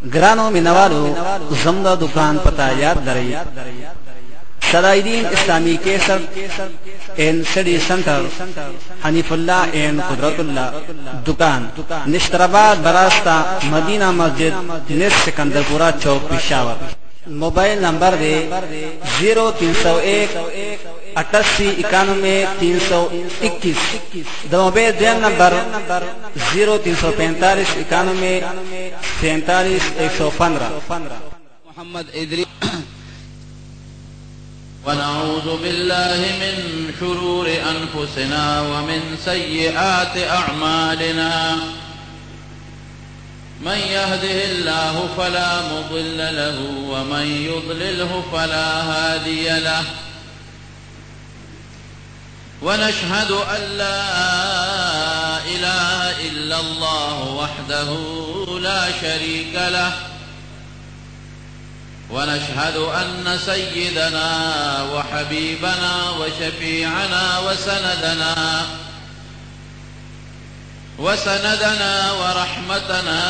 گرانو مینوالو زمدا دکان پتا یاد لرئ صلاحالدین اسلامی کیسٹ اینڈ اسٹڈی سینٹر حنیف اللہ اینڈ قدرت اللہ دکان نشترآباد براستہ مدینہ مسجد نیز سکندرپورہ چوک پشاور موبائل نمبر دے 0301 88 91 321 دو موبائل دین نمبر 0345 91 47 115 محمد ادریس. ونعوذ بالله من شرور أنفسنا ومن سيئات أعمالنا من يهده الله فلا مضل له ومن يضلله فلا هادي له ونشهد أن لا إله إلا الله وحده لا شريك له ونشهد أن سيدنا وحبيبنا وشفيعنا وسندنا ورحمتنا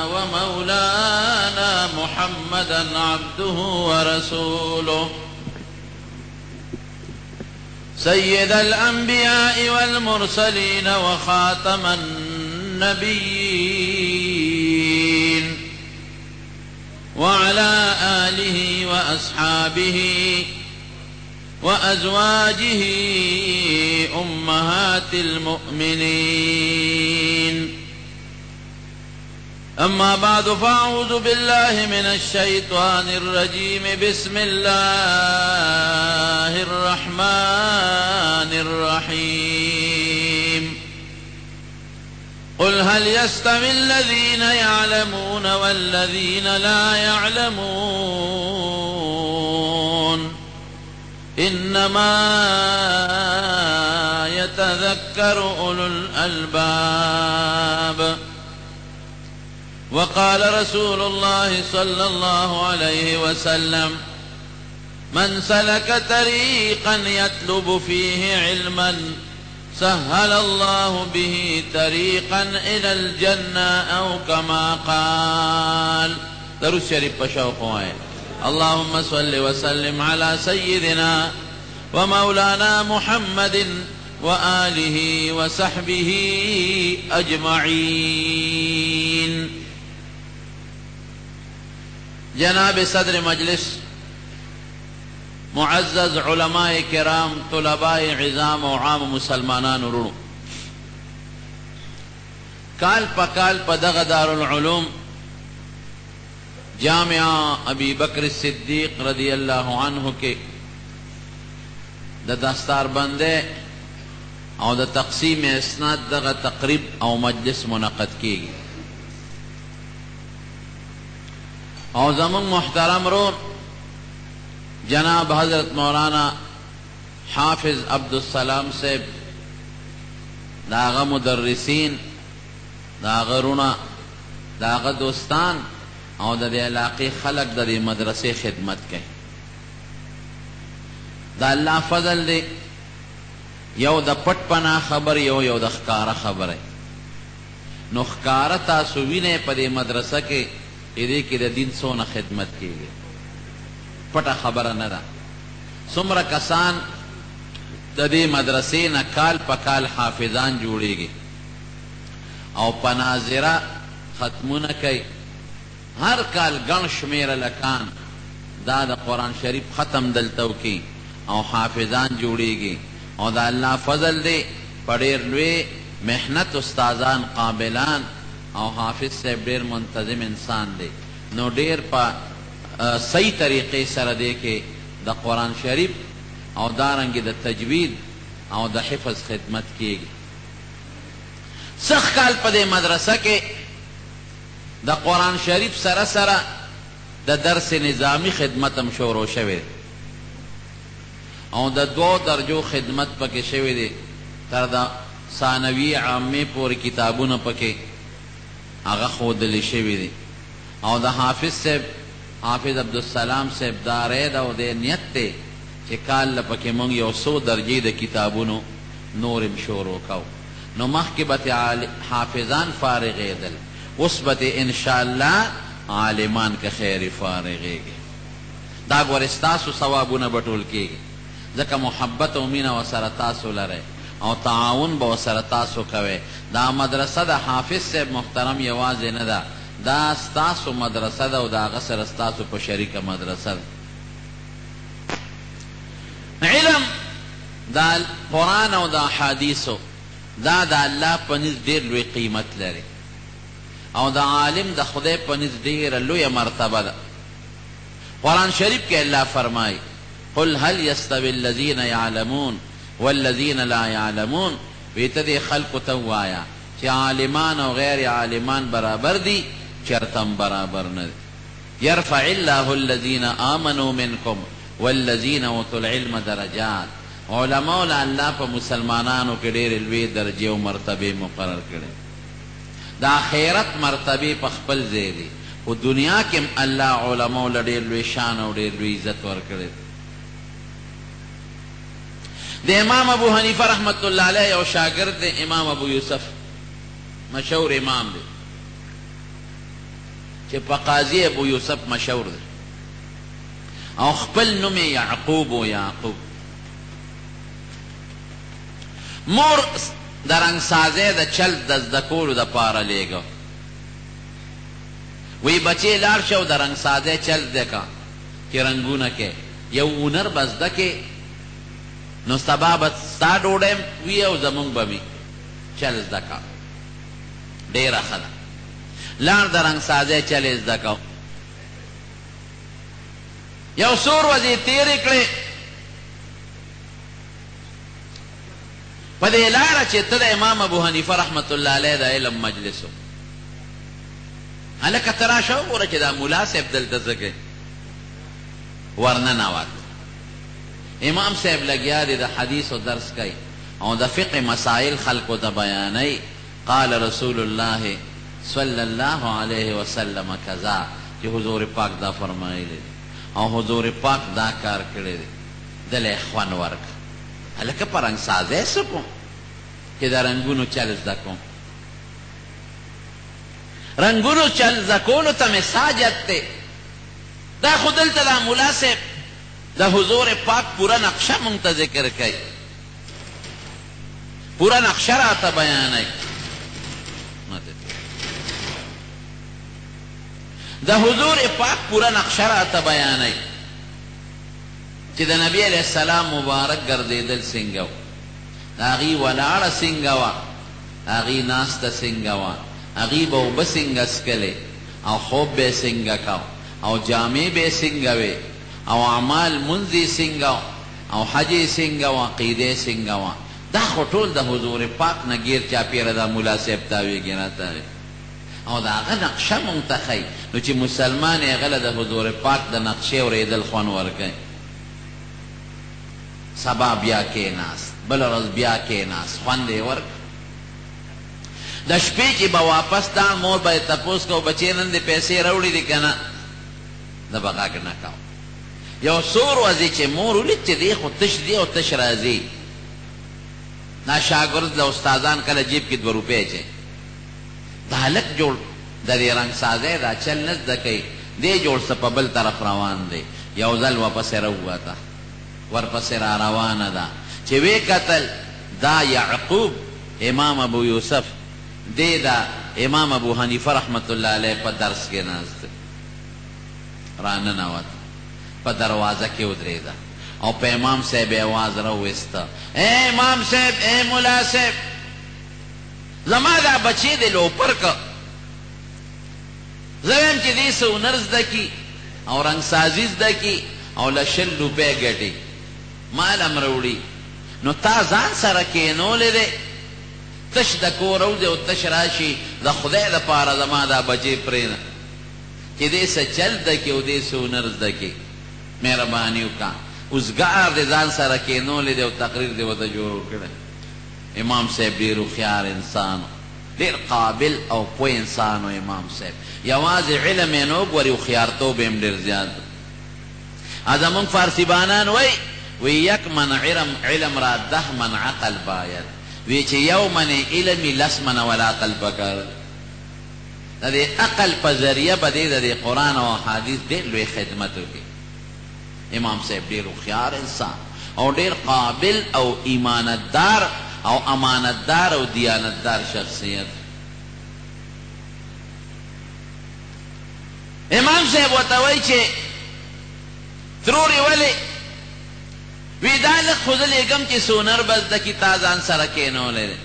ومولانا محمدا عبده ورسوله سيد الأنبياء والمرسلين وخاتم النبيين وعلى آله وأصحابه وأزواجه أمهات المؤمنين. أما بعد فأعوذ بالله من الشيطان الرجيم. بسم الله الرحمن الرحيم. قل هل يستوي الذين يعلمون والذين لا يعلمون إنما يتذكر أولو الألباب. وقال رسول الله صلى الله عليه وسلم من سلك طريقا يطلب فيه علما سهل الله به طريقا إلى الجنة أو كما قال. درود شریف پشوق ہوئے. اللهم صل وسلم على سيدنا ومولانا محمد وآله وصحبه أجمعين. جناب صدر مجلس، معزز علماء کرام، طلباء عظام و عام مسلمانان ورونو، کال پا کال پا دغ دارالعلوم جامعہ ابی بکر صدیق رضی اللہ عنہ کے دا دستار بندے او دا تقسیم اسناد دغ تقریب او مجلس منعقد کی گئی. او زمان محترم رون جناب حضرت مولانا حافظ عبدالسلام صاحب داغا مدرسین، داغا رونا، داغا دوستان او دا دی علاقی خلق دا دی مدرسے خدمت کئی. دا اللہ فضل دی یو دا پٹ پنا خبر یو دا خکارا خبر ہے. نو خکارا تاسوینے پا دی مدرسہ کے ایدے کی دا دین سونا خدمت کی گئی، پٹا خبر ندا. سمر کسان دا دی مدرسے نا کال پا کال حافظان جوڑے گی او پناظرہ ختمون کئی. ہر کال گن شمیر لکان دا دا قرآن شریف ختم دلتو کی او حافظان جوڑے گی. او دا اللہ فضل دے پڑیر لوے محنت استازان قابلان او حافظ سے دیر منتظم انسان دے. نو دیر پا صحیح طریقے سر دے کے دا قرآن شریف او دارنگی دا تجوید او دا حفظ خدمت کیے گی. سخ کال پا دے مدرسہ کے دا قرآن شریف سر سر دا درس نظامی خدمتم شورو شوے او دا 2 درجو خدمت پکے شوے دے تر دا ثانوی عامی پوری کتابون پکے آغا خودلی شوی دی. او دا حافظ صاحب حافظ عبدالسلام صاحب دا رید او دے نیت تے چه کال لپکی منگ یو 100 درجی دا کتابونو نورم شورو کاؤ. نو مخ کی بات حافظان فارغ دل اس بات انشاءاللہ عالمان که خیر فارغیږي. دا ګور ستاسو ثوابونه به ټول کېږي، ځکه محبت او مینه ورسره تاسو لرئ او تعاون به ورسره تاسو کوئ. دا مدرسه د حافظ صاحب محترم یوازې نه ده، دا ستاسو مدرسه ده او د هغه سره ستاسو په شریکه مدرسه ده. علم دا قرآن او د احادیثو دا د الله په نزد ډېر لوی قیمت لري او د عالم د خدای په نزد ډېره لویه مرتبه ده. قرآن شریف کې الله فرمایي قل هل يستوي الذين يعلمون والذين لا يعلمون، ویته دې خلقو ته ووایه چې عالمان او غیر عالمان برابر دي؟ چرتم برابر نه دي. يرفع الله الذين آمنوا منكم والذين اوتوا العلم درجات. علماء له الله په مسلمانانو کې ډېرې لوی درجې او مرتبې مقرر کړي. د آخرت مرتبې په خپل ځای دي، خو دنیا کې هم الله علماء له ډېر لوی شان او ډېر لوی عزت ورکړی. د امام ابو حنیفه رحمت الله علیه یو شاګرد دی امام ابو یوسف، مشهور امام دی چې په قاضي ابو یوسف مشهور دی او خپل نوم یې یعقوب و یعقوب. مور د رنګسازۍ د چل د زده کولو دپاره لیږه، وی بچې لاړ شه او د رنګسازۍ چل زده که چې رنګونه کې یو هنر به زده کې، نو سبا به ستا ډوډۍ وي او زمونږ به وي، چل زده که. ډېره ښه ده. لاړ د رنګسازۍ چل یې زده که. یو څو ورځې تېرې کړې په دې لاره چې ته د امام ابو حنیفه رحمت الله علیه د علم مجلس و. هلکه ته راشه وګوره چې دا ملا صاحب دلته څه کوي. ورننوت. امام صاحب لګیا دی د حدیثو درس کوي او د فقه مسائل خلکو ته بیانوي. قال رسول الله صلی الله علیه وسلم کذا، چې حضور پاک دا فرمایلی دی او حضور پاک دا کار کړی دی. دلی خوند ورکړه. هلکه په رنګسازۍ څه کوم چې د رنګونو چل زده کوم. رنګونو چل زده کولو ته مې ساجت دی. دا خو دلته دا ملا صاحب د حضور پاک پوره نقشه مونږ ته ذکر کوي، پوره نقشه راته بیانوي. د حضور پاک پوره نقشه راته بیانوي چې د نبی علیه السلام مبارک ګرځېدل څنګه و، د هغې ولاړه څنګه وه، د هغې ناسته څنګه وه، هغې به اوبه څنګه څکلې او خوب به یې څنګه کو او جامې به یې څنګه وې او اعمال منځ یې څنګه او حج یې څنګه و، عقیده یې څنګه وه. دا خو ټول د حضور پاک نه ګیر چاپېره دا ملا صاحب تاویږي راتاوي او د هغه نقشه مونږ ته ښایي. نو چې مسلمان یې هغه له د حضور پاک د نقشې اورېدل خوند ورکوي. سبا بیا کېناست، بله ورځ بیا کېناست، خوند یې ورکړ. د شپې چې به واپس دا مور به یې تپوس کو بچې نن دې پیسې راوړي دي که نه، ده به غږ نه کو. یو څو ورځې چې مور ولید چې دی خو تش دی او تش راځي، دا شاګرد له استادان کله جیب کې 2 روپۍ اچوي. د هلک جوړ د دې رنګسازۍ دا چل نه زده کوي، دی جوړ څه په بل طرف روان دی. یو ځل ورپسې راووته، ورپسې را روانه ده چې ویې کتل دا یعقوب امام ابو یوسف دی دا امام ابو حنیفه رحمت الله علیه په درس کې ناست دی. راننوت، په دروازه کې ودرېده او په امام صاحب یې اواز راوویسته، ای امام صاحب، ای ملا صاحب، زما دا بچی دی لوپر که، زه ویم چې دې څه هنر زده کي او رنګسازي زده کي او له 100 روپۍ ګټي، مال هم راوړي. نو تا ځان سره کېنولی دی، تش د کور اوځي او تش راشي د خدای دپاره زما دا بچی پرېنه چې دې څه چل زده کي او دې څه هنر زده کي. مهرباني وکړه. اوزګار دې ځان سره کېنولی دی او تقریر دې ورته جوړ کړی. امام صاحب ډېر هوښیار انسان و، ډېر قابل او پوه انسان و امام صاحب. یوازې علم یې نه وګوري، هوښیارتوب یې هم ډېر زیات و. زمونږ فارسي بانان وی یک من علم را 10 من عقل باید، وی چې یو من علمي 10 من ولا عقل پکار. د دې عقل په ذریعه به دی د دې قرآن او حدیث ډېر لوی خدمت وکړي. امام صاحب ډېر هوښیار انسان او ډېر قابل او ایمانتدار او امانتدار او دیانتدار شخصیت. امام صاحب ورته وایي چې ترورې ولې؟ وی دا لږ خو زه لېږم چې څو نر به زده کړي تا ځان سره کېنولی دی.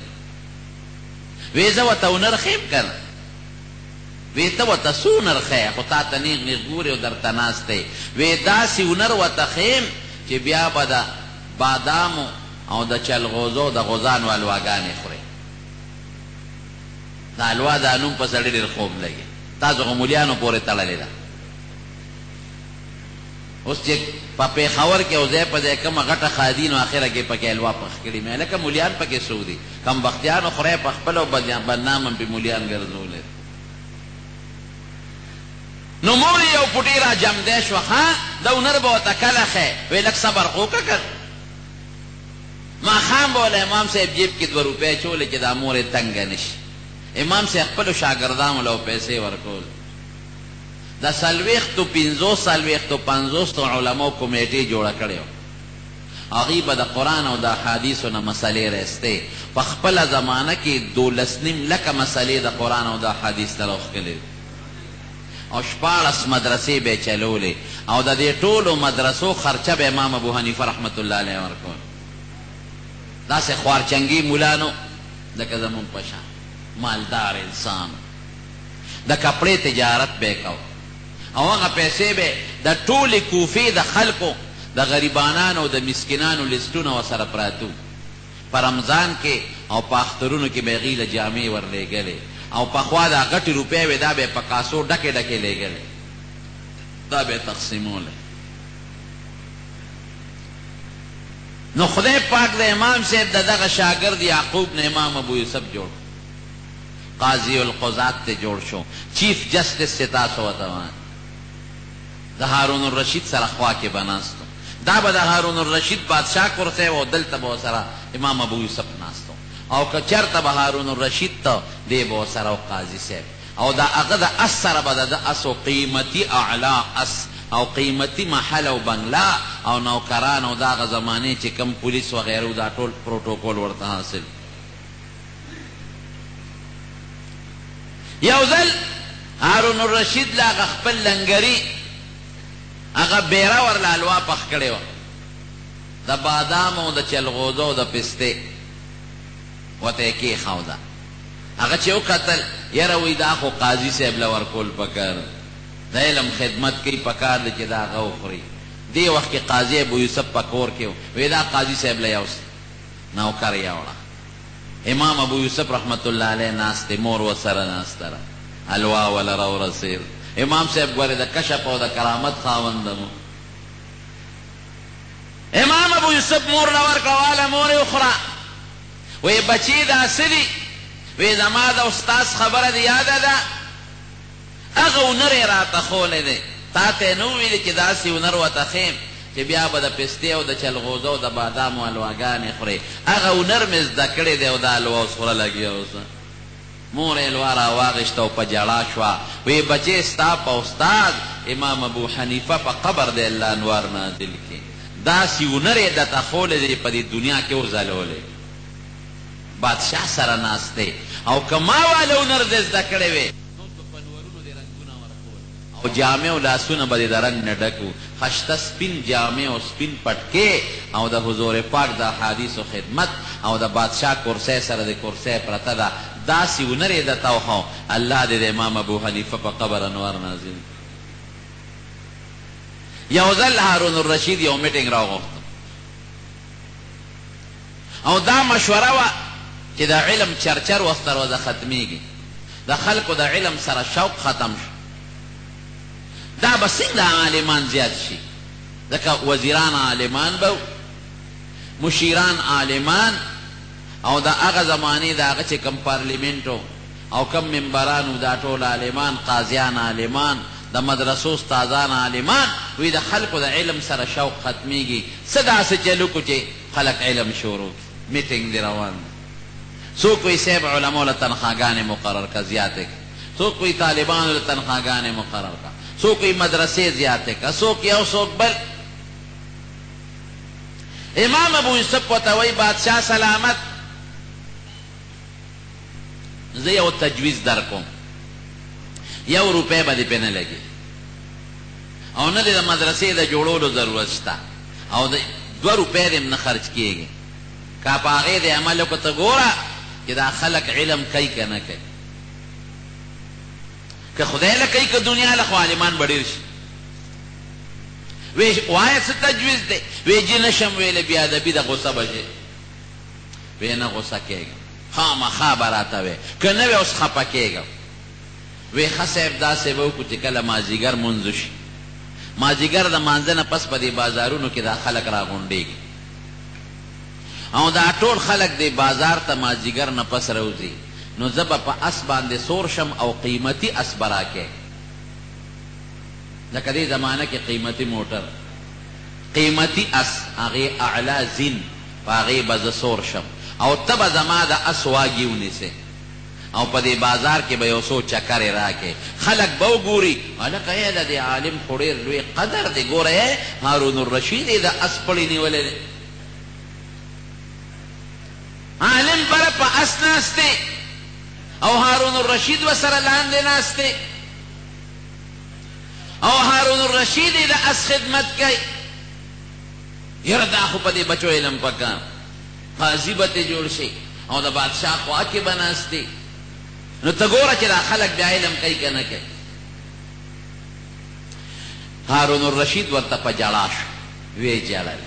وی زه ورته هنر ښیم که نه؟ وی ته ورته څو هنر ښیه خو تا ته نیغ نیغ ګورې او درته ناست دی. وی داسې هنر ورته ښیم چې بیا به د بادامو او د چلغوزو د غوزانو حلواګانې خورې. د حلوا دا نوم په سړي ډېر خوب لګي. تاسو خو مولیانو پورې تړلې ده. اوس چې په پېښور کې او ځای په ځای کومه غټه ښادي نو اخره کې پکې حلوا پخ کړي مې لکه مولیان پکې څوک دي؟ کم بختیانو خدای په خپله او بدنام هم پې مولیان ګرځولی. نو مور یې یو پوټي را جمدی شوه. ښه د هنر به ورته کله ښی؟ وی لږ صبر خو وکړه که ماښام به وله امام صاحب جیب کې 2 روپۍ اچولې چې دا مور یې تنګه نه شي. امام صاحب خپلو شاګردانو له پیسې ورکول. د 40 50 50 علماو کمیټې جوړه کړې وه. هغوی به د قرآن او د احادیثو نه مسلې رایستې. په خپله زمانه کې 12.5 لکه مسلې د قرآن او د احادیث نه راوښکلې او 14 مدرسې به یې چلولې او د دې ټولو مدرسو خرچه به امام ابو حنیفه رحمت الله علیه ورکول. داسې خوارچنګي مولا نو لکه زمونږ په شان مالدار انسان. د کپړې تجارت به یې کوه او هغه پیسې به د ټولې کوفې د خلکو د غریبانانو او د مسکینانو لیستونه ورسره پراتو. په رمضان کې او په اخترونو کې به یې هغوی له جامې ورلېږلې او پخوا دا غټې روپۍ وې دا به یې په کاسو ډکې ډکې لېږلې. دا به یې تقسیمولی. نو خدای پاک د امام صاحب د دغه شاګرد یعقوب نه امام ابو یوسف جوړ قاضی القضات ته جوړ شو. چیف جسټس چې تاسو ورته وایئ د هارون الرشید سره خوا کې به ناستو. دا به د هارون الرشید بادشاه کرسی و او دلته به ورسره امام ابو یوسف ناستو او که چېرته به هارون الرشید ته دی به ورسره و قاضي صاحب او د هغه د اس سره به د اس و قیمتي اعلا اس او قیمتي محل او بنگلا او نوکران او د هغه زمانې چې کم پولیس وغیره دا ټول پروتوکول ورته حاصل. یو ځل هارون الرشید له هغه خپل لنګري هغه بیره ورله حلوا پخ کړې وه د بادامو او د چلغوزو او د پستې ورته یې کېښوده. هغه چې وکتل یاره وایي دا خو قاضي صاحب له ورکول پکار د علم خدمت کوي پکار دی چې دا هغه وخوري. دې وخت کې قاضي ابو یوسف په کور کې و. وایي دا قاضي صاحب له یو نوکر یوړه. امام ابو یوسف رحمت الله علیه ناست دی مور ورسره ناسته ده حلوا وله راورسېد. امام صاحب ګورې د کشف او د کرامت خاونده مو. امام ابو یوسف مور له ورکړه واله مور یې وخوره. وایي بچي دا څه دي؟ وایي زما د استاذ خبره دې یاده ده هغه هنر یې راته ښولی دی. تا ته یې نه وویلې چې داسې هنر ورته ښیم چې بیا به د پستې او د چلغوزو او د بادامو حلواګانې خورې. هغه هنر مې زده کړی دی او دا حلوا اوس خوره لګیا اوسه. مور یې حلوا راواغېسته او په ژړا شوه. وایي بچې ستا په استاد امام ابو حنیفه په قبر دی الله انوار نازل کړي. داسې هنر یې درته ښولی دی په دې دنیا کې وځلولی. بادشاه سره ناست دی او که ما واله هنر دې زده کړی وې نو په نورونو دې رنګونه ورکول او جامې او لاسونه به دې د رنګ نه ډک وو. خشته سپین جامې او سپین پټکې او د حضور پاک د احادیثو خدمت او د بادشاه کرسی سره د کرسی پرته ده. داسې هنر یې درته وښو. الله دې د امام ابو حنیفه په قبر انوار نازل. یو ځل هارون الرشید یو میټینګ راوغوښته او دا مشوره وه چې د علم چرچر وخت دروازه ختمیږي. د خلکو د علم سره شوق ختم شو. دا به څنګه عالمان زیات شي؟ ځکه وزیران عالمان به مشیران عالمان او د هغه زمانې د هغه چې کم پارلیمنټو او کم ممبرانو دا ټول عالمان قاضیان عالمان د مدرسو استادان عالمان. وی د خلکو د علم سره شوق ختمیږي. څه داسې چلو کو چې خلک علم شروع کړي. میټینګ دی روان دی. څوک وایي صاحب علماو له تنخواګانې مقرر که زیاتې څوک وایي طالبانو له تنخواګانې مقرر کا، څوک وایي مدرسې زیاتې کا، څوک یو څوک بل. امام ابو یوسف ورته وایي بادشاه سلامت، زه یو تجویز در کوم، 1 روپۍ به دې پې نه لګي او نه دې د مدرسې د جوړولو ضرورت شته او د 2 روپۍ دې هم نه خرچ کېږي. که په هغې دې عمل وکړه ته ګوره چې دا خلک علم کوي که نه کوي. که خدای له کوي که دنیا له خو عالمان به ډېر شي. وایه څه تجویز دی؟ وی جې نشم ویلی بې ادبي د غصه به شي. وی نه غصه کېږم، خامخا به راته وی، که نه وی اوس خفه کېږم. وی ښه صاحب داسې به وکړو چې کله مازدیګر مونځ شي، مازدیګر د مانځه نه پس په دې بازارونو کې دا خلک راغونډېږي او دا ټول خلک دې بازار ته مازدیګر نه پس راوځي، نو زه به په اس باندې سور شم او قیمتي اس به راکې. لکه دې زمانه کې قیمتي موټر، قیمتي اس، هغې اعلی زین، په هغې به زه سور شم او ته به زما د اس واګي ونیسې او په دې بازار کې به یو څو چکرې راکې. خلک به وګوري هلکه یې د دې عالم خو ډېر لوی قدر دی، ګوره یې هارون الرشید یې د اس پړی نیولی دی. عالم بره په اس ناست دی او هارون الرشید ورسره لاندې ناست دی او هارون الرشید یې د اس خدمت کوي. یاره دا خو په دې بچو علم پکار، قاضي به ترې جوړ شي او د بادشاه خوا کې به ناست دی. نو ته ګوره چې دا خلک بیا علم کوي که نه کوي. هارون الرشید ورته په ژړا شو، ویې ژړل،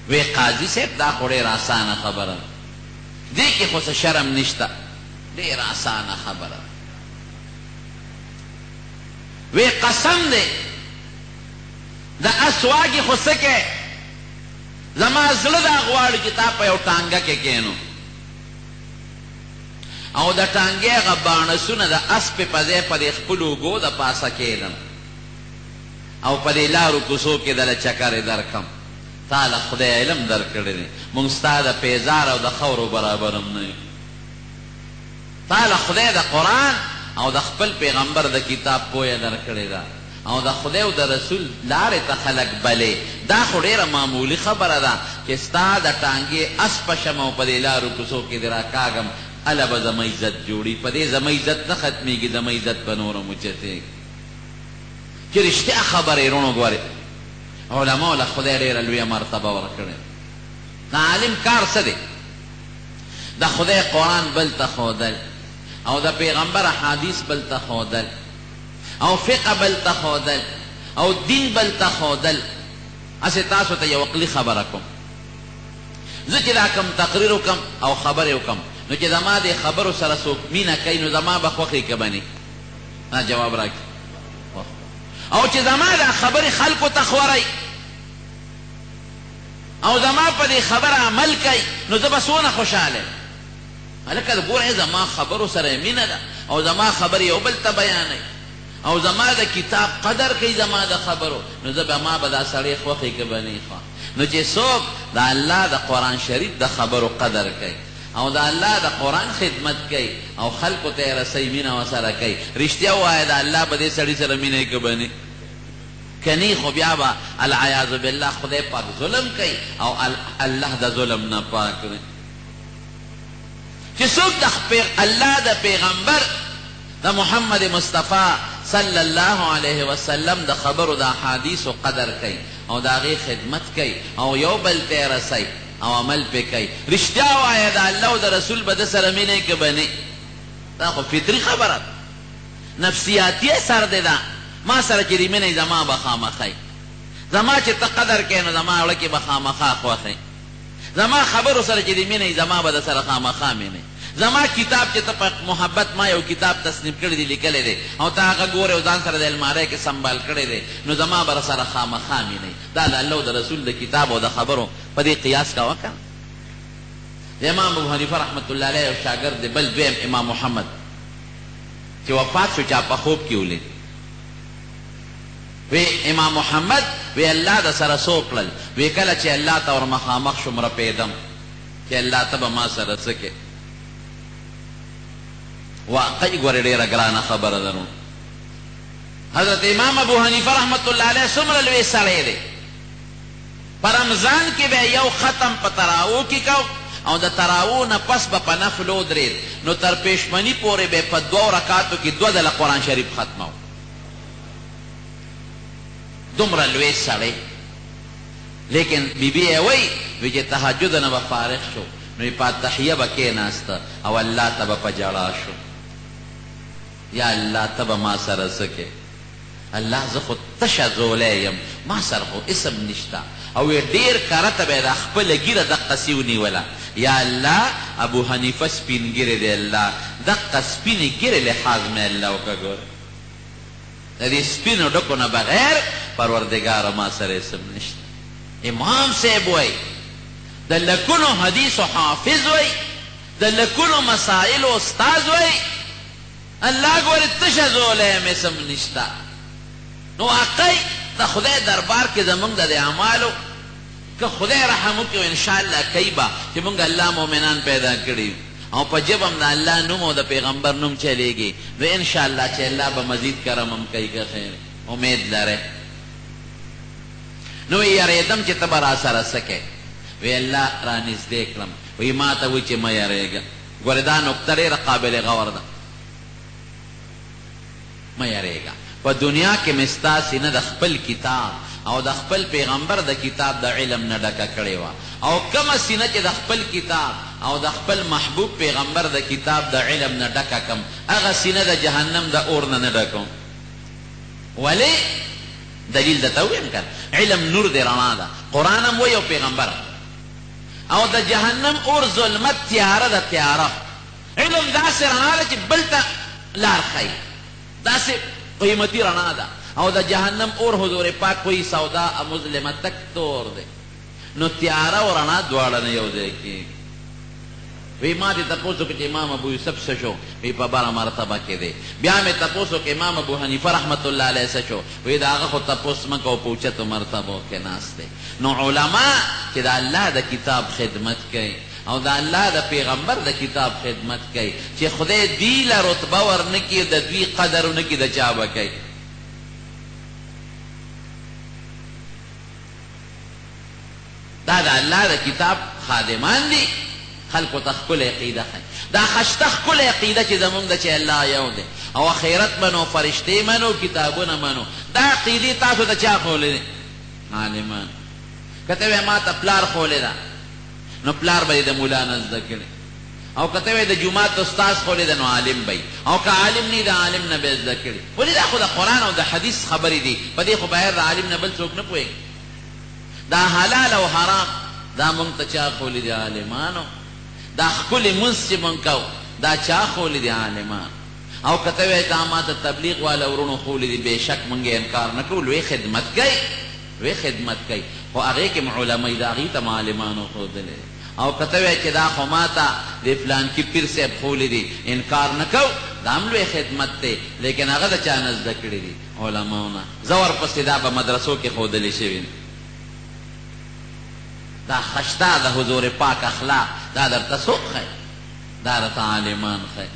وی قاضي صاحب دا خو ډېر اسانه خبره، دې کې خو څه شرم نشته، ډېر اسانه خبره. وی قسم دی د اس واګې خو څه کې، زما زړه دا غواړي چې تا په یو ټانګه کې کینو او د ټانګې هغه باڼسونه د اس پې په ځای په دې خپلو اوږو د پاسه کېږدم او په دې لارو کوڅو کې دله چکرې درکړم. تا له خدای علم درکړی دی، موږ ستا د پیزار او د خاورو برابر هم نه یو. تا له خدای د قرآن او د خپل پیغمبر د کتاب پویه درکړې ده او د خدای او د رسول لارې ته خلک بلې. دا خو ډېره معمولي خبره ده چې ستا د ټانګې اس پشم او په دې لارو کوڅو کې دې راکاږم، هله به زما عزت جوړي. په دې زما عزت نه ختمېږي، زما عزت به نور هم اوچتېږي. چې رښتیا خبرې رونو ګورې علماو له خدای ډېره لویه مرتبه ورکړې. د عالم کار څه دی؟ د خدای قرآن بل ته ښودل او د پیغمبر احادیث بل ته ښودل او فقه بل ته ښودل او دین بل ته ښودل. هسې تاسو ته یو عقلي خبره کوم، زه چې دا کوم تقریر وکم او خبرې وکم نو چې زما دې خبرو سره څوک مینه کوي نو زما به خوښې که به نه؟ جواب راکړي. او چې زما دا خبرې خلکو ته خورئ او زما په دې خبره عمل کوي نو زه به څونه خوشحاله یم. هلکه ګوره زما خبرو سره مینه ده او زما خبرې یو بل ته بیانوي او زما د کتاب قدر کوي زما د خبرو، نو زه به ما به دا سړی خوښې که به نه نو چې څوک د الله د قرآن شریف د خبرو قدر کوي او د الله د قرآن خدمت کوي او خلکو ته یې رسوي، مینه ورسره کوي، رښتیا ووایه د الله به دې سړي سره مینه یې که به نه؟ که نه خو بیا به العیاذ بالله خدای پاک ظلم کوي او الله د ظلم نه پاک دی. چې څوک د الله د پیغمبر د محمد مصطفی صلی الله علیه وسلم د خبرو د احادیثو قدر کوي او د هغې خدمت کوي او یو بل ته یې رسوي او عمل پې کوي، رښتیا وایه د الله او د رسول به ده سره مینه یې که به نه؟ دا خو فطري خبره ده، نفسیاتي اثر دی ده. ما سره چې دې مینه زما به خامخی، زما چې ته قدر کوې نو زما اړه کې به خامخا خوښی، زما خبرو سره چې دې مینه زما به د سره خامخا مینه، زما کتاب چې ته په محبت ما یو کتاب تصنیف کړی دی لیکلی دی او ته هغه ګورې او ځان سره د الماری کې سنبال کړی دی نو زما به سره خامخا مینه. دا د الله او د رسول د کتاب او د خبرو په دې قیاس کوه که د امام ابو حنیفه رحمت الله علیه یو شاګرد دی بل دویم امام محمد چې وفات شو چا په خوب کې ولید، وی امام محمد وی الله د سره څو کړل؟ وی کله چې الله ته ور مخامخ شوم رپېدم چې الله ته به ما سره څه کې. واقعي ګورې ډېره ګرانه خبره ده. نو حضرت امام ابو حنیفه رحمت الله علیه څومره لوی سړی دی. په رمضان کې به یو ختم په تراوو کې کو او د تراوو نه پس به په نفلو درېد، نو تر پېشمني پورې به په 2 رکاتو کې 2 ځله قرآن شریف ختمو. دومره لوی سړی. لیکن بیبي یې وایي چې تهجد نه به فارغ شو نو په تحیه به کېناسته او الله ته به په ژړا شو، یا الله ته به ما سره څه کې؟ الله زه خو تشه زولی یم، ما سره خو اسم نشته. او ډېر کرته به د خپله ږیره دقسې ونیوله، یا الله ابو حنیفه سپین ږیرې دی، الله دقه سپینې ږیرې لحاظ مې الله وکړه. ګوره د دې سپینو ډکو نه بغیر پروردګاره ما سره اسم نشته. امام صاحب وایي د لکونو حدیث و حافظ وایي، د لکونو مسائل و استاذ وایي، الله ګورې تشه زولی یم اسم نشته. نو واقعي د خدای دربار کې زمونږ د اعمالو که خدای رحم وکړي انشاءالله کوي به چې مونږ الله مؤمنان پیدا کړي او په جب هم د الله نوم او د پیغمبر نوم چلیږي، نو انشاءالله چې الله به مزید کرم هم کوي که خیر امید لرئ. نو یریدم چې ته به را سره څه کوې؟ وی الله را نږدې کړم، وی ما ته وایي چې مه یریږه. ګورې دا نکته ډېره قابل غور ده. مه یریږه. په دنیا کې مې ستا سینه د خپل کتاب او د خپل پیغمبر د کتاب د علم نه ډکه کړې وه، او کومه سینه چې د خپل کتاب او د خپل محبوب پیغمبر د کتاب د علم نه ډکه کم، هغه سینه د جهنم د اور نه نه ډکم. ولې؟ دلیل درته ووایم که علم نور دی، رڼا ده، قرآن هم وایي او پیغمبر، او د جهنم اور ظلمت تیاره ده، تیاره. علم داسې رڼا ده چې بل ته لار ښیي، داسې قیمتي رڼا ده. او د جهنم اور حضور پاک وایي سودا مظلمه تک تور دی. نو تیاره او رڼا دواړه نه یو ځای کېږي. وی ما دې تپوس وکړه چې امام ابو یوسف څه شو؟ وی په بره مرتبه کې دی. بیا مې تپوس وکړه امام ابو حنیفه رحمت الله علیه څه شو؟ وی د هغه خو تپوس مه کوه، په اوچتو مرتبو کې ناست دی. نو علما چې د الله د کتاب خدمت کوي او د الله د پیغمبر د کتاب خدمت کوي، چې خدای دوی له رتبه ورنه کړي، د دوی قدر ونه کړي، د چا به کوي؟ دا د الله د کتاب خادمان دي، خلقو ته ښکلې عقیده ښیي. دا خشته ښکلې عقیده چې زمونږ ده چې الله یو دی او آخرت منو، فرشتې منو، کتابونه منو، دا عقیدې تاسو ته چا ښولې دي؟ عالمان. که ته وایې ما ته پلار ښولې ده، نو پلار به یې د مولا نه زده کړې، او که ته وایې د جومات استاذ ښولې ده، نو عالم به یې، او که عالم نه د عالم نه به یې زده کړې. ولې دا خو د قرآن او د حدیث خبرې دي، په دې خو بغیر د عالم نه بل څوک نه پوهېږي. دا حلال او حرام دا مونږ ته چا ښولې دي؟ عالمانو. دا ښکلې مونځ چې مونږ کوو دا چا ښولې دي؟ عالمان. او که ته وایې تا ما ته تبلیغ والا ورونو ښولې دي، بېشک مونږ یې انکار نه کوو، لوی خدمت کوي، لوی خدمت کوي، خو هغې کې علما دي، هغې ته عالمانو ښودلی. او که ته وایې چې دا خو ما ته د فلانکي پیر صاحب ښولې دي، انکار نه کوو، دا هم لوی خدمت دی، لیکن هغه د چا نه زده کړي دي؟ علماو نه. زه ورپسې دا په مدرسو کې ښودلې شوي دي. دا خشته د حضور پاک اخلاق دا درته څوک ښیي؟ دا درته عالمان ښیي.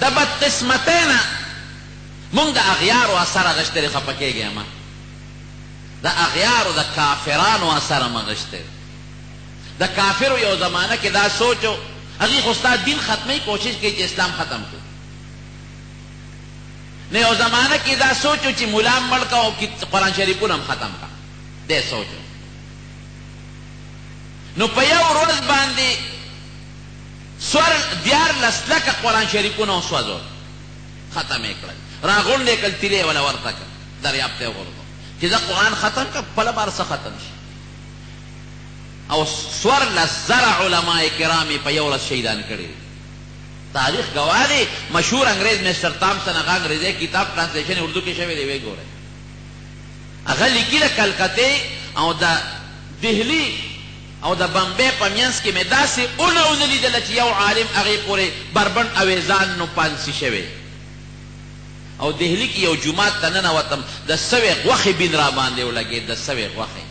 د بدقسمتۍ نه مونږ د اغیارو اثر اخیستی خفه کېږي ما، د اغیارو د کافرانو اثر هم اخیستی. د کافرو یو زمانه کې دا سوچ و، هغې خو ستا دین ختموي، کوشش کوي چې اسلام ختم کړو. نه یو زمانه کې دا سوچ و چې ملا هم مړ که او قرآن شریفونه هم ختم که، دې سوچ و. نو په یو ورځ باندې 14 لکه قرآن شریفونه وسوځول، ختم یې کړل، راغونډ یې کړل، تیرې یې وله ورته کړ، دریاب ته یې وغورځول چې زه قرآن ختم کړم، خپله بار څه ختم شي. او 14,000 علماء کرام یې په یو ورځ شهیدان کړي. تاریخ گواه دی. مشهور انګریز مسټر تامسن هغه انګریزي کتاب ټرانسلیشن اردو کې شوی دی، ویې ګورئ، هغه لیکي د کلکتې او د دهلي او د بمبې په منځ کې مې داسې ونه لیدله چې یو عالم هغې پورې بربنډ اویزان نو پانسي شوی. او دهلي کې یو جومات ته ننوتم، د سوې غوښې بین را باندې ولګېد، د سوې غوښې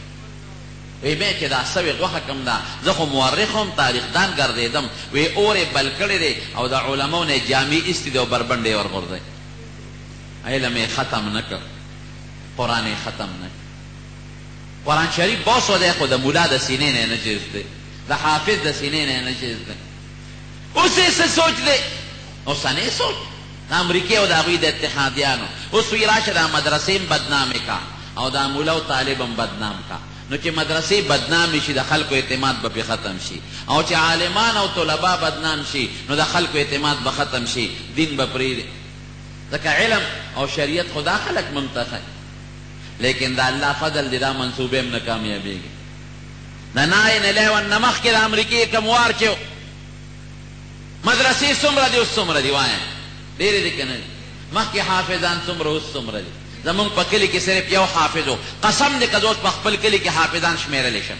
وی بیا چې دا سوې غوښه کوم ده زه خو مورخ هم تاریخدان ګرځېدم وی اور یې بل کړی دی او د علماو نه جامې ایستې دی او بربنډ یې ورغورځوي علم یې ختم نه کړ قرآن یې ختم نه کړ قرآن شریف باسو دی خو د ملا د سینې نه نه چیز دی د حافظ د سینې نه نه چیز دی اوس یې څه سوچ دی اوسنی سوچ د امریکې او د هغوی د اتحادیانو اوس وی راشه دا مدرسې هم بدنامې کا او دا مولا او طالب هم بدنام کا نو چې مدرسې بدنام شي د خلکو اعتماد به پې ختم شي او چې عالمان او طلبا بدنام شي نو د خلکو اعتماد به ختم شي دین به پرېږدي ځکه علم او شریعت خو دا خلک ممتخی لیکن دا الله فضل دی دا منصوبې هم نه کامیابېږي د 9/11 نه مخکې د امریکې کوم وار چې مدرسې څومره دي اوس څومره دي وایم ډېرې دي که نه دي مخکې حافظان څومره اوس څومره دي زمونږ په کلي کې صرف یو حافظ و قسم دی که زه اوس په خپل کلي کې حافظان شمېرلی شم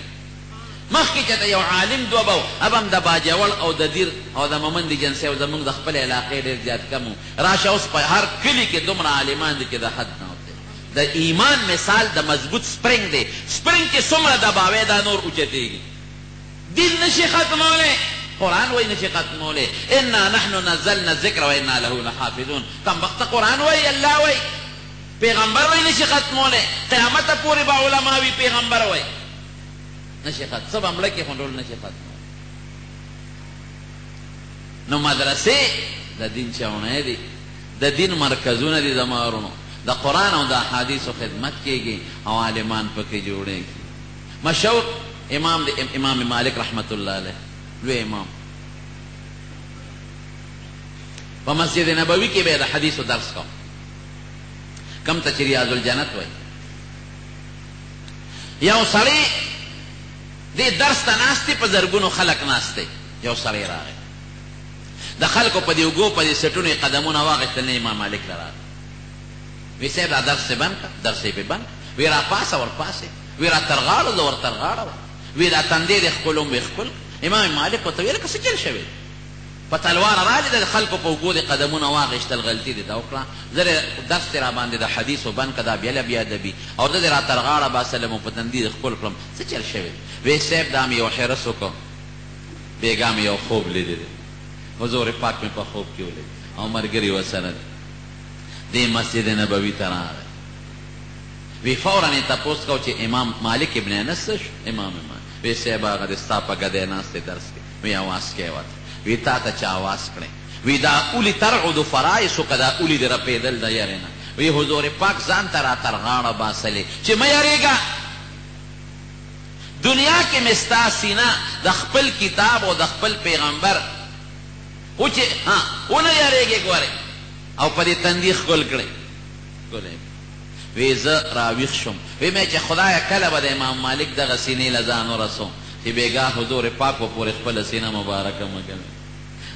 مخکې چې ته یو عالم دوه به و اب هم د باجوړ او د دیر او د ممندې جنسۍ او زمونږ د خپل علاقې ډېر زیات کم و راشه اوس په هر کلي کې دومره عالمان دي چې د حد نه د ایمان مثال د مضبوط سپرنګ دی سپرنګ چې څومره دباوی دا نور اوچتېږي دین نشي ختمولی قرآن وی نشي ختمولی انا نحن نزلنا الذکر و انا له لحافظون کمبخته قرآن وی الله وی پیغمبر وی نشي ختمولی قیامت پورې به علما وي پیغمبر وی نشي ختم څه به مړه کې خو ټول نشي ختمولی نو مدرسې د دین چاونه دي د دین مرکزونه دي زما ورونو د قرآن او د احادیثو خدمت کېږي او عالمان پکې جوړېږي مشهور امام د امام مالک رحمت الله علیه لوی امام په مسجد نبوي کې به د حدیثو درس کوم کم ته چې ریاض الجنت وایي یو سړی دې درس ته ناست دی په زرګونو خلک ناست دی یو سړی راغی د خلکو په دې اوږو په دې سټونو یې قدمونه واخېستل نه امام مالک له راغی وی صاحب دا درس یې بند کړه درس یې پې بند وی را پاسه ور پاسې وی را تر غاړو زه ور تر غاړه وی دا تندې دې ښکلوم وی ښکل امام مالک ورته ویل که څه چل شوی په تلوار رالې د خلکو په اوږو دې قدمونه واخېستل غلطي دې دا وکړه زه درس دې را باندې د حدیثو بند کړه دا بیا بیادبي او زه دې را تر غاړه باسلم او په تندې دې ښکل کړم څه چل شوی وی صاحب دا مې یو حرس وکړ بېګا مې یو خوب لیدلی دی حضور پاک مې په خوب کې ولید او ملګري ورسره دی دی مسجد نبوی ته راغی وی فورا یې تپوس کو چې امام مالک ابن انس څه امام مالک وی صاحب هغه د ستا په ګدی ناست دی درس کې وی اواز کې وته وی تا ته چا اواز کړی وی دا اولی ترعد فرایسو که دا اولی د رپېدل د یارې نه وی حضور پاک ځان ته را تر غاړه باسلې چې مه یارېږه دنیا کې مې ستا سینه د خپل کتاب او د خپل پیغمبر و چې ونه یارېږې ګورې او په دې تندي ښکل کړی وی زه راویښ شوم وی مې چې خدایه کله به د امام مالک دغه سینې له ځان ورسوم چې بېګا حضور پاک به پورې خپله سینه مبارکه مګوي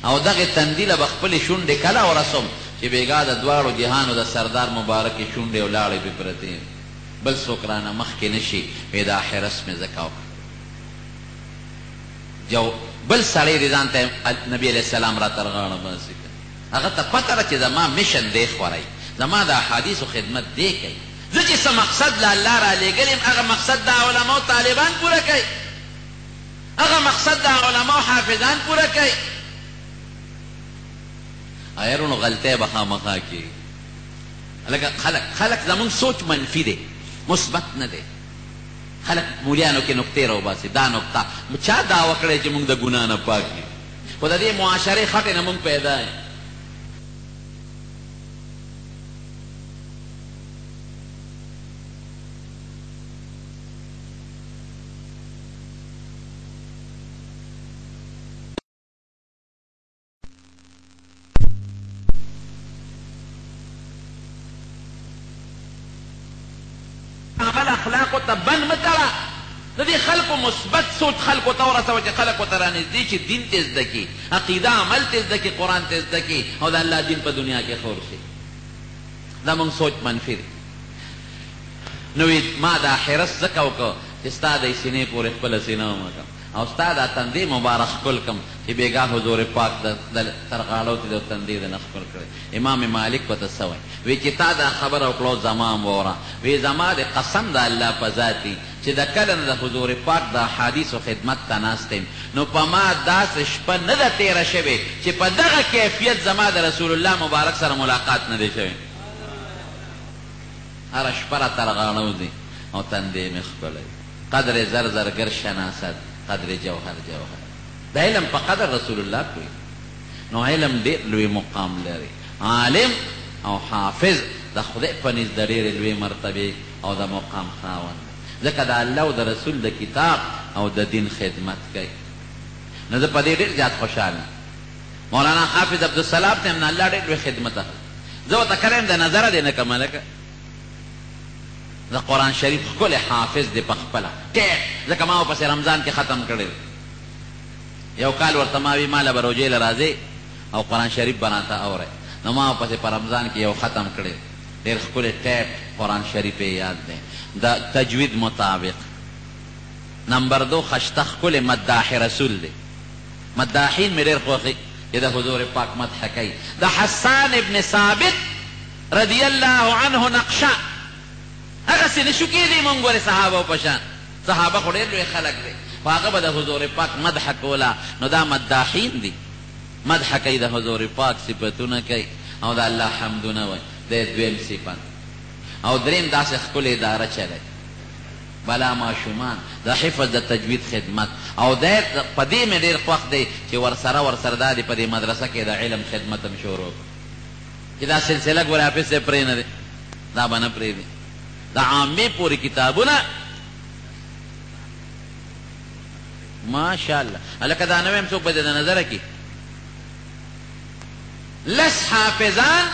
او دغې تندي له به خپلې شونډې کله ورسوم چې بېګا د دواړو جهانو د سردار مبارکې شونډې او لاړې پې پرتې بل څوک رانه مخکې نه شي وی دا حرس مې ځکه وکړه بل سړی دې ځان ته نبي علیه السلام را تر غاړه باسي هغه ته پته ده چې زما میشن دی خورئ زما د احادیثو خدمت دی کوي زه چې څه مقصد له الله را لېږلی یم هغه مقصد د علماو طالبان پوره کوي هغه مقصد د علماو حافظان پوره کوي ایرونو غلطی به خامخا کېږي لکه خلک زمونږ سوچ منفي دی مثبت نه دی خلک مولیانو کې نقطې راوباسي دا نقطه چا دعوه کړی چې موږ د ګناه نه پاک یو خو د دې معاشرې خټې نه موږ پیدا یو عمل اخلاقو ته بند مه تړه د دې خلکو مثبت سوچ خلکو ته ورسوه چې خلک ورته رانږدې چې دین ته زده کړي عقیده عمل ته زده کړي قرآن ته زده کړي او د الله دین په دنیا کې خور شي دا موږ سوچ منفي دی نو ما دا حرس ځکه وکړه چې ستا د سینې پورې خپله سینه ومکړم او ستا دا تندې مبارک ښکل کړم چې بېګا حضور پاک تر غاړو ته د تندې د نه ښکل کړی امام مالک ورته څه وایي وی چې تا دا خبره وکړو زما هم واوره وی زما د قسم د الله په ذات دی چې چې د کله نه د حضور پاک د احادیثو خدمت ته ناست یم نو په ما داسې شپه نه ده تېره شوې چې په دغه کیفیت زما د رسول الله مبارک سره ملاقات نه دی شوی. هره شپه راته رغاڼه او تندې مې ښکلی قدر زر زرگر شناست قدر جوهر جوهر. د علم په قدر رسول الله کوي. نو علم ډېر لوی مقام لري. عالم او حافظ د خدای په نزد د ډېرې لوی مرتبې او د مقام خاوند ځکه د الله او د رسول د کتاب او د دین خدمت کوي. نو زه په دې ډېر زیات خوشحاله مولانا حافظ عبدالسلام ته هم نه الله ډېر لوی خدمت اخلي. زه ورته کله د نظره دی نه کم هلکه د قرآن شریف ښکلی حافظ دی په خپله ټیټ ځکه ما ورپسې رمضان کې ختم کړی یو کال ورته ما وي ماله به روژې له راځې او قرآن شریف به راته اورئ نو ما ورپسې په رمضان کې یو ختم کړی ډېر ښکلی ټیټ قرآن شریف یې یاد دی د تجوید مطابق. نمبر 2 خشته ښکلی مداح رسول دی. مداحین مې ډېر خوښي چې د حضور پاک مدح کوي. د حسان ابن ثابت رضی الله عنه نقشه هغسې نه شو کېدی مونږ ولې صحابه په شان صحابه خو ډېر لوی خلک دی خو هغه به د حضور پاک مدح کوله. نو دا مداحین دي مدح کوي د حضور پاک صفتونه کوي او د الله حمدونه وایي د دویم صفت. او دریم داسې ښکلې اداره چلی بلا ماشومان د حفظ د تجوید خدمت او دی په دې مې ډېر خوښ دی چې ورسره دا دی په دې مدرسه کې د علم خدمت هم شروع چې دا سلسله ګورې حافظ صاحب پرې نه دی دا به نه پرېږدي د عامې پورې کتابونه ماشاءالله. هلکه دا نوی هم څوک به د نظره کي 10 حافظان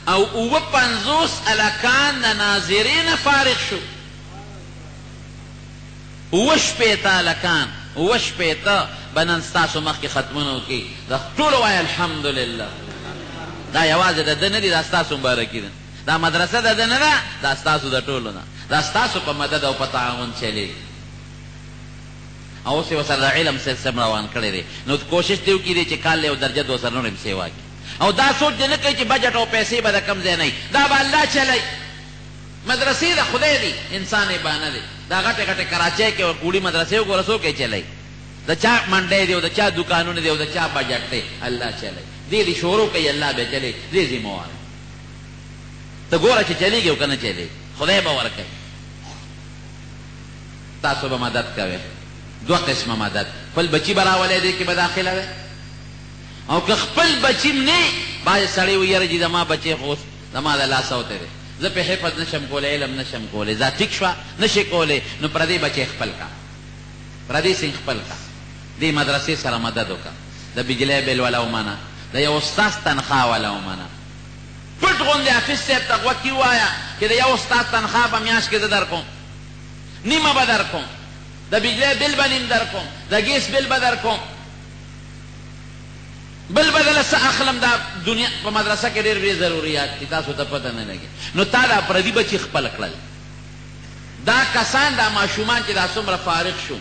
او 50 هلکان د ناظرینه فارغ شو 60 هلکان 60 به نن ستاسو مخکې ختمونه وکړي د ټولو وایي الحمدلله. دا یوازې د ده نه دي دا ستاسو مبارکي ده دا مدرسه د ده نه ده دا ستاسو د ټولو نه دا ستاسو په مدد او په تعاون چلېږي. او اوس یې ورسره د علم سیستم روان کړی دی نو کوشش دې وکړي چې کال یو درجه ورسره نور هم سیوا کړي او دا سوچ دې نه کوي چې بجټ او پیسې به د کم ځای نه وي دا به الله چلی. مدرسې د خدای دی انسان یې بانه دی. دا غټې غټې کراچۍ کې کوړي مدرسې وګوره څوک یې چلی د چا منډی دی او د چا دوکانونه دی او د چا بجټ دی الله چلی دې دې شروع کوي الله به چلی دې ذموار ته ګوره چې چلیږي او که نه چلیږي خدای به ورکوي. تاسو به مدد کوئ 2 قسمه مدد خپل بچي به راولی دې کې به داخله وی او که خپل بچي م نه بعضې سړی وي یاره چې زما بچی خو زما د لاسه وتی دی زه پې حفظ نشم کولی علم نشم کولی ځا ټیک شوه نشي کولی نو پردې بچی خپل کا پردې سنګ خپل کا دې مدرسې سره مدد وکړه د بجلی بیل والا ومنه د یو استاذ تنخواه والا ومنه پټ غوندې حافظ صاحب ته غوږ کې ووایه چې د یو استاذ تنخواه په میاشت کې زه در کوم نیمه به در کوم د بجلی بیل به نیم در کوم د ګیس بیل به در کوم بل به دله څه اخلم دا دنیا په مدرسه کې ډېر ډېر ضروريات دي تاسو ته پته نه لګي. نو تا دا پردي بچي خپل کړل دا کسان دا ماشومان چې دا څومره فارغ شو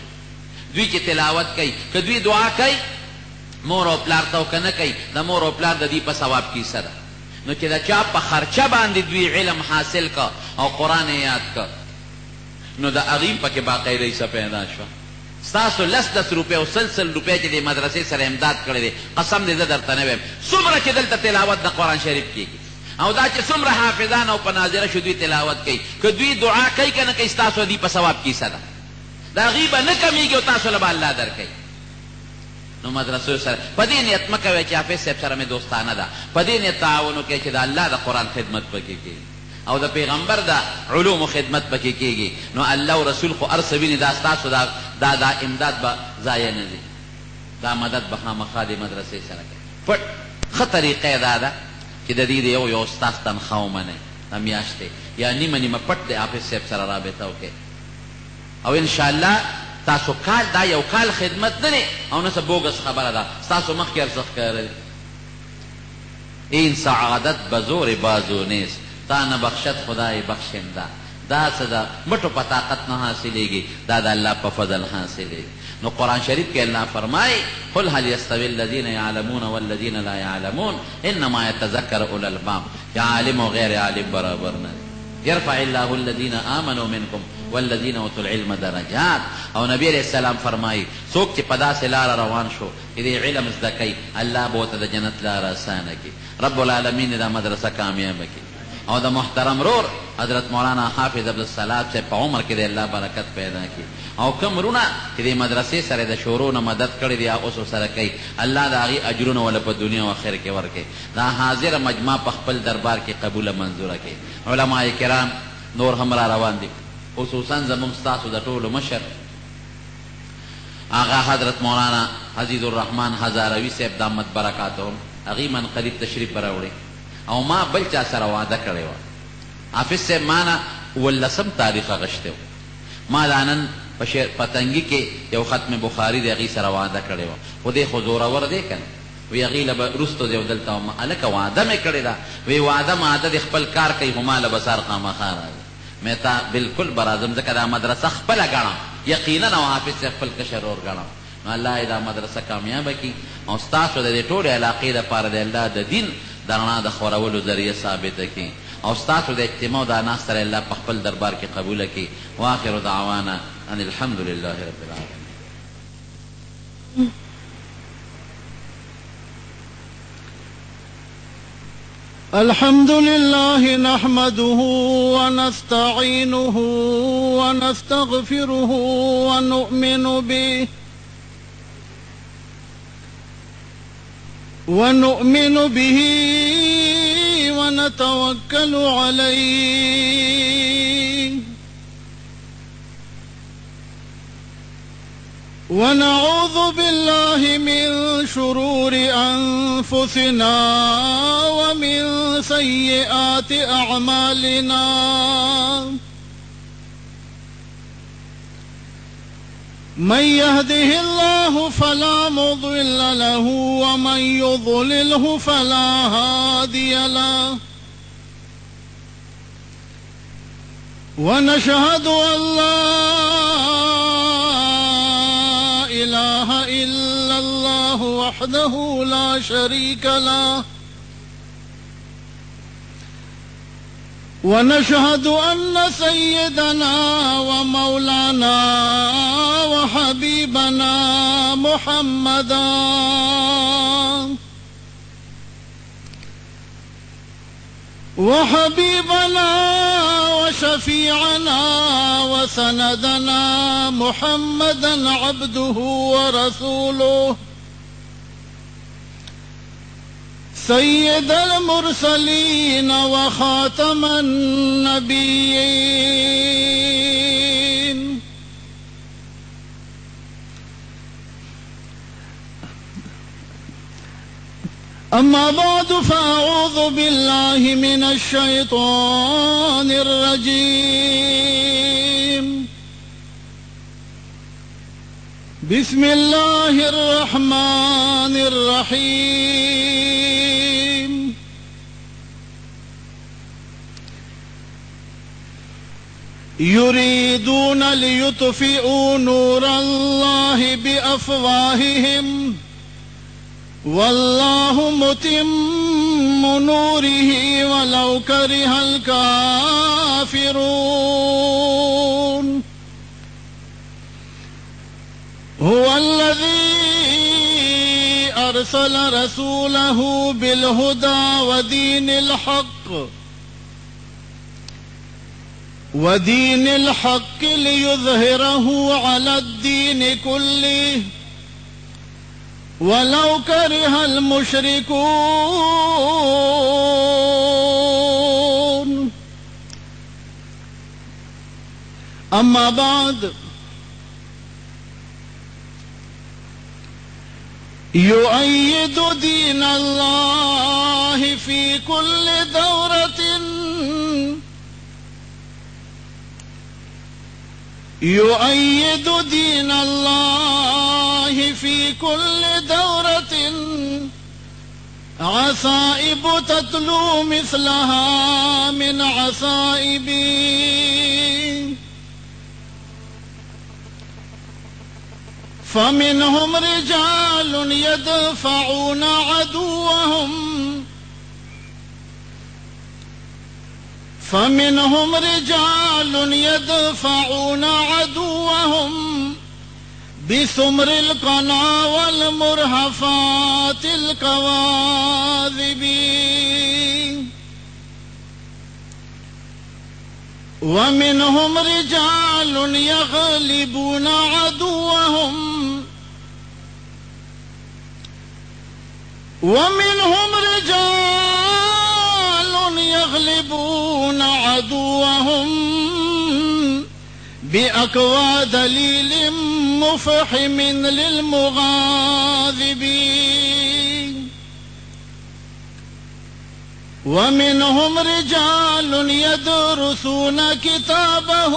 دوی چې تلاوت کوي که دوی دعا کوي مور او پلار ته او که نه کوي د مور او پلار د دوی په ثواب کې حصه ده. نو چې د چا په خرچه باندې دوی علم حاصل که او قرآن یاد که نو د هغې پکې باقاعده حصه پیدا شوه. ستاسو 10 روپۍ او 100 روپۍ چې د مدرسې سره امداد کړی دی قسم دې زه درته نه وایم څومره چې دلته تلاوت د قرآن شریف کېږي او دا چې څومره حافظان او په ناظره شو دوی تلاوت کوي که دوی دعا کوي که نه کوي ستاسو دوی په ثواب کې حصه ده د هغې به نه کمیږي او تاسو له به الله درکوي. نو مدرسو سره په دې نیت مه کوئ چې حافظ صاحب سره مې دوستانه ده په دې نیت تعاون وکړئ چې د الله د قرآن خدمت پکې کېږي او د پیغمبر د علومو خدمت پکې کېږي. نو الله او رسول خو هر څه ویني دا ستاسو دا امداد به ضایع نه ځي دا مدد به خامخا د مدرسې سره کوي. پټ ښه طریقه دا ده چې د دې د یو استاذ تنخواه ومنئ د میاشتې یا نیمه نیمه پټ د حافظ صاحب سره رابطه وکړئ او انشاءالله تاسو کال دا یو کال خدمت نه دی او نه څه بوګس خبره ده ستاسو مخکې هر څه ښکاره این سعادت به زور بازو نیست تا نه بخشد خدای بخشنده دا څه ده مټو په طاقت نه حاصلېږي دا د الله په فضل حاصلېږي. نو قرآن شریف کې الله فرمایي قل هل یستوي الذین یعلمون والذین لا یعلمون انما یتذکر اولو الالباب چې عالم او غیر عالم برابر نه यरफअ अल्लाहु अल्लज़ीना आमनू मिनकुम वल्लज़ीना उतुल इल्म दरजात। और नबी अलैहि सलाम फरमाई सोक चे पदा से लार रवान शो इदे इल्म ज़दकई अल्लाह बोत द जन्नत लार आसान की रब्बुल आलमीन दा मदरसा कामयाब की। और द मुहतरम रोर हजरत मौलाना हाफिज अब्दुल सलाम से पे उम्र के दे अल्लाह बरकत पैदा की। और कम रुना कि मदरसे सरे द शोरो न मदद कर दिया उस सर कई अल्लाह दागी अजरुन वाले पर दुनिया व खैर के वर के दा हाजिर मजमा पखपल दरबार के कबूल मंजूर के उलमाए किराम नूर हमरा रवान दी खुसूसन ज़मुन स्तासु द टोल मशर आगा हजरत मौलाना हजीजुर रहमान हजारवी से दामत बरकातहुम अगीमन करीब तशरीफ बरावड़े और माँ बल्चा सर वादा करे वा आफिस से माना वल्लसम तारीख गश्ते हो माँ दानन पतंगी के यो खत्म बुखारी दे अगी सर वादा करे वा खुदे खुजोरावर दे कन वे अगी लब रुस्तो दे उदलता हूँ अलग वादा में करे दा वे वादा मादद इख्पल कार कई हुमाल बसार खामा खारा मैं ता बिल्कुल बराजम जकरा मदरसा खपल गाना यकीनन हाफिज से खपल कशर और गाना अल्लाह इदा मदरसा कामयाब की और उस्ताद दे टोले इलाके द पार दे अल्लाह द दिन दरना द खौरवल जरिया साबित की और उस्ताद दे इज्तिमा द नास्तर अल्लाह पखपल दरबार की कबूल की व आखिर दावाना अनिल हम्दुलिल्लाहि रब्बिल आलमीन। अल्हम्दुलिल्लाहि नहमदुहु व नस्तईनुहु व नस्तगफिरुहु व नु'मिनु बिही व नतवक्कलु अलैहि व नऊज़ु बिल्लाहि मिन शुरूरि अनफुसिना व मिन सय्यिआति अअमालिना मन यहदिहिल्लाहु फला मुदिल्ल लहु व मन युद्लिलहु फला हादिय लहु व नशहदु अल्ला इलाहा इल्लल्लाहु वहदहु ला शरीक लहु व नशहदु अन्न सय्यदना व मौलाना व हबीबना मुहम्मदा व हबीबना व शफीअना व सनदना मुहम्मदन अब्दुहु व रसूलुहु सय्यदल मुरसलीन व खातमन नबिय्यीन अम्मा बादु फ़अऊज़ु बिल्लाहि मिनश शैतानिर रजीम बिस्मिल्लाहिर रहमानिर रहीम युरीदून लियुत्फ़िऊ नूरल्लाहि बिअफ़वाहिहिम वल्लाहु मुतिम्मु नूरिही वलौ करिहल काफ़िरून हुवल्लज़ी अरसल रसूलहु बिलहुदा व दीनिल हक़्क़ लियुज़हिरहु अलद्दीन कुल्लिहि वलौ करिहल मुशरिकून अम्मा बाद युअय्यिदु दीनल्लाहि फी कुल्लि दौरतिन युअय्यिदु दीनल्लाहि फी कुल्लि दौरतिन असाइब ततलू मिस्लहा मिन असाइबी फमिनहुम रिजालुन यदफऊना अदुवहुम فمنهم رجال يدفعون عدوهم بثمر القنا والمرهفات الكواذب ومنهم رجال يغلبون عدوهم ومنهم رجال يغلبون عدوهم بأقوى دليل مفحم للمغاضبين ومنهم رجال يدرسون كتابه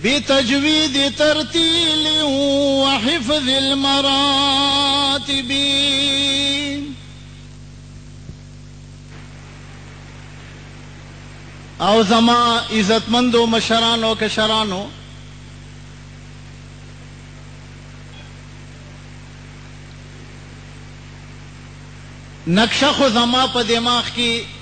بتجويد ترتيل وحفظ المراتب او زما عزتمندو مشرانو کشرانو نقشہ خو زما په دماغ کې